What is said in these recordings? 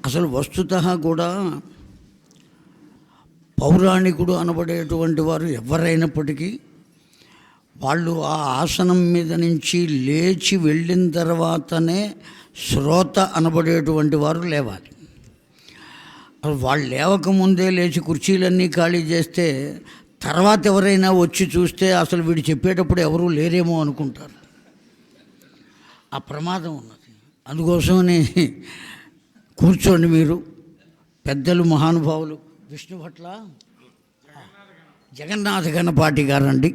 అసలు వస్తుతః కూడా పౌరాణికుడు అనబడేటువంటి వారు ఎవరైనప్పటికీ వాళ్ళు ఆ ఆసనం మీద నుంచి లేచి వెళ్ళిన తర్వాతనే శ్రోత అనబడేటువంటి వారు లేవాలి. వాళ్ళు లేవకముందే లేచి కుర్చీలన్నీ ఖాళీ చేస్తే తర్వాత ఎవరైనా వచ్చి చూస్తే అసలు వీడు చెప్పేటప్పుడు ఎవరూ లేరేమో అనుకుంటారు. ఆ ప్రమాదం ఉన్నది. అందుకోసమని కూర్చోండి మీరు పెద్దలు మహానుభావులు విష్ణు భట్ల జగన్నాథ గణపాటి గారండి.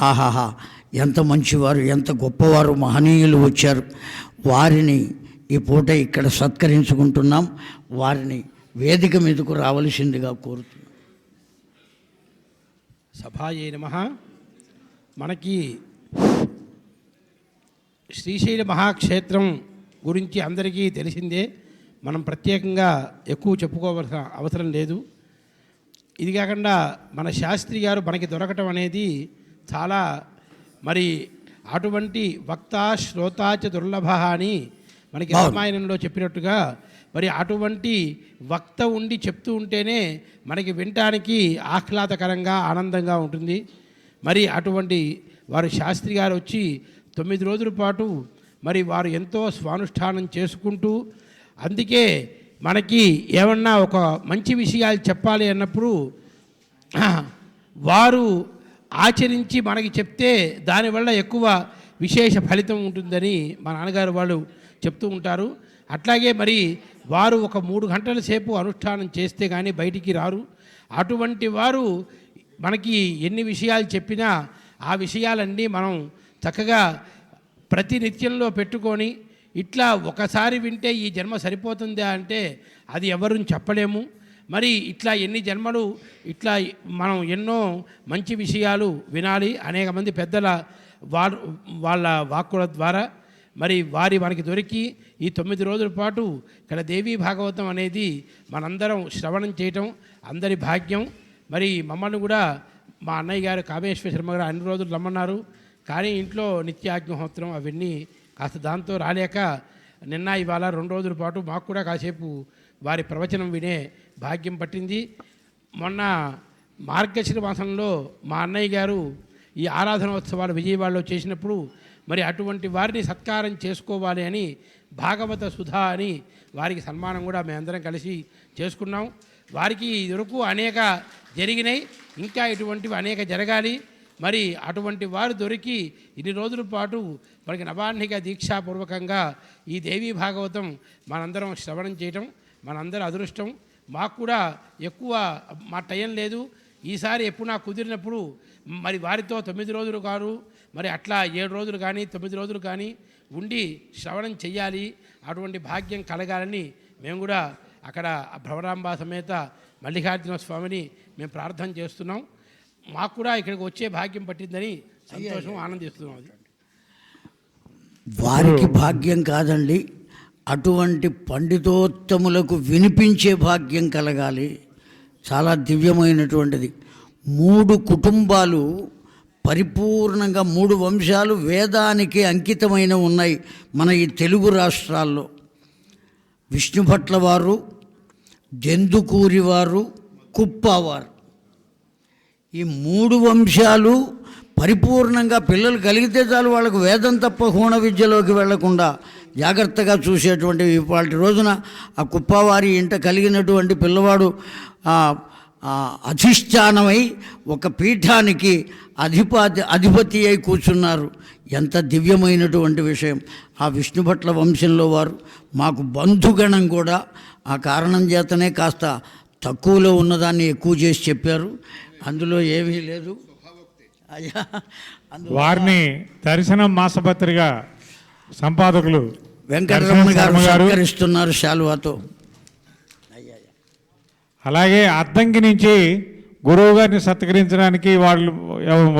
ఆహాహా, ఎంత మంచివారు, ఎంత గొప్పవారు, మహనీయులు వచ్చారు. వారిని ఈ పూట ఇక్కడ సత్కరించుకుంటున్నాం. వారిని వేదిక మీదకు రావలసిందిగా కోరుతున్నాం. సభాయే నమః. మనకి శ్రీశైల మహాక్షేత్రం గురించి అందరికీ తెలిసిందే. మనం ప్రత్యేకంగా ఎక్కువ చెప్పుకోవాల్సిన అవసరం లేదు. ఇది కాకుండా మన శాస్త్రి గారు మనకి దొరకటం అనేది చాలా మరి అటువంటి వక్త శ్రోతాచ దుర్లభ అని మనకి రామాయణంలో చెప్పినట్టుగా మరి అటువంటి వక్త ఉండి చెప్తూ ఉంటేనే మనకి వినటానికి ఆహ్లాదకరంగా ఆనందంగా ఉంటుంది. మరి అటువంటి వారు శాస్త్రి గారు వచ్చి 9 రోజుల పాటు మరి వారు ఎంతో స్వానుష్ఠానం చేసుకుంటూ, అందుకే మనకి ఏమన్నా ఒక మంచి విషయాలు చెప్పాలి అన్నప్పుడు వారు ఆచరించి మనకి చెప్తే దానివల్ల ఎక్కువ విశేష ఫలితం ఉంటుందని మా నాన్నగారు వాళ్ళు చెప్తూ ఉంటారు. అట్లాగే మరి వారు ఒక 3 గంటల సేపు అనుష్ఠానం చేస్తే కానీ బయటికి రారు. అటువంటి వారు మనకి ఎన్ని విషయాలు చెప్పినా ఆ విషయాలన్నీ మనం చక్కగా ప్రతి నిత్యంలో పెట్టుకొని ఇట్లా ఒకసారి వింటే ఈ జన్మ సరిపోతుందా అంటే అది ఎవరు చెప్పలేము. మరి ఇట్లా ఎన్ని జన్మలు ఇట్లా మనం ఎన్నో మంచి విషయాలు వినాలి. అనేక మంది పెద్దల వాళ్ళ వాక్కుల ద్వారా మరి వారి మనకి దొరికి ఈ 9 రోజుల పాటు ఇక్కడ దేవీ భాగవతం అనేది మనందరం శ్రవణం చేయటం అందరి భాగ్యం. మరి మమ్మల్ని కూడా మా అన్నయ్య గారు కామేశ్వర శర్మ గారు అన్ని రోజులు రమ్మన్నారు. కానీ ఇంట్లో నిత్యాగ్నిహోత్రం అవన్నీ కాస్త దాంతో రాలేక నిన్న ఇవాళ 2 రోజుల పాటు మాకు కూడా కాసేపు వారి ప్రవచనం వినే భాగ్యం పట్టింది. మొన్న మార్గశిర మాసంలో మా అన్నయ్య గారు ఈ ఆరాధనోత్సవాలు విజయవాడలో చేసినప్పుడు మరి అటువంటి వారిని సత్కారం చేసుకోవాలి అని భాగవత సుధా అని వారికి సన్మానం కూడా మేమందరం కలిసి చేసుకున్నాం. వారికి ఇదివరకు అనేక జరిగినాయి, ఇంకా ఇటువంటివి అనేక జరగాలి. మరి అటువంటి వారు దొరికి ఇన్ని రోజుల పాటు మనకి నవాహ్నిక దీక్షాపూర్వకంగా ఈ దేవీ భాగవతం మనందరం శ్రవణం చేయటం మనందరం అదృష్టం. మాకు కూడా ఎక్కువ మా టైం లేదు. ఈసారి ఎప్పుడు నాకు కుదిరినప్పుడు మరి వారితో 9 రోజులు కాదు, మరి అట్లా 7 రోజులు కానీ 9 రోజులు కానీ ఉండి శ్రవణం చెయ్యాలి. అటువంటి భాగ్యం కలగాలని మేము కూడా అక్కడ భ్రమరాంబ సమేత మల్లికార్జున స్వామిని మేము ప్రార్థన చేస్తున్నాం. మాకు కూడా ఇక్కడికి వచ్చే భాగ్యం పట్టిందని సంతోషం ఆనందిస్తున్నాం. వారికి భాగ్యం కాదండి, అటువంటి పండితోత్తములకు వినిపించే భాగ్యం కలగాలి. చాలా దివ్యమైనటువంటిది. 3 కుటుంబాలు పరిపూర్ణంగా 3 వంశాలు వేదానికి అంకితమైన ఉన్నాయి మన ఈ తెలుగు రాష్ట్రాల్లో. విష్ణుభట్ల వారు, జందుకూరి వారు, కుప్పవారు, ఈ 3 వంశాలు పరిపూర్ణంగా పిల్లలు కలిగితే చాలు వాళ్ళకు వేదం తప్ప హోణ విద్యలోకి వెళ్లకుండా జాగ్రత్తగా చూసేటువంటి ఇవాళ రోజున ఆ కుప్పవారి ఇంట కలిగినటువంటి పిల్లవాడు అధిష్టానమై ఒక పీఠానికి అధిపతి అయి కూర్చున్నారు. ఎంత దివ్యమైనటువంటి విషయం. ఆ విష్ణుభట్ల వంశంలో వారు మాకు బంధుగణం కూడా. ఆ కారణం చేతనే కాస్త తక్కువలో ఉన్నదాన్ని ఎక్కువ చేసి చెప్పారు. అందులో ఏమీ లేదు. అయ్యా, వారిని దర్శనం మాసపత్రిక సంపాదకులు వెంకటరమణ గారు సత్కరిస్తున్నారు శాలువాతో. అలాగే అద్దంకి నుంచి గురువు గారిని సత్కరించడానికి వాళ్ళు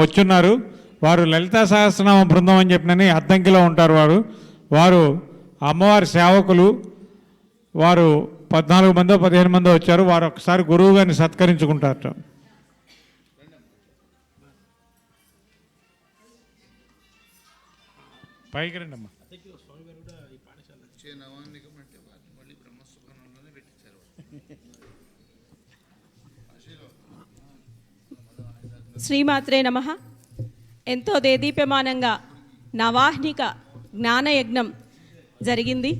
వచ్చున్నారు. వారు లలితా సహస్రనామ బృందం అని చెప్పినని అద్దంకిలో ఉంటారు. వారు అమ్మవారి సేవకులు. వారు 14 మందో 15 మందో వచ్చారు. వారు ఒకసారి గురువు గారిని సత్కరించుకుంటారట. పైకి రండి అమ్మా. శ్రీమాత్రే నమః. ఎంతో దేదీప్యమానంగా నవాహ్నిక జ్ఞానయజ్ఞం జరిగింది.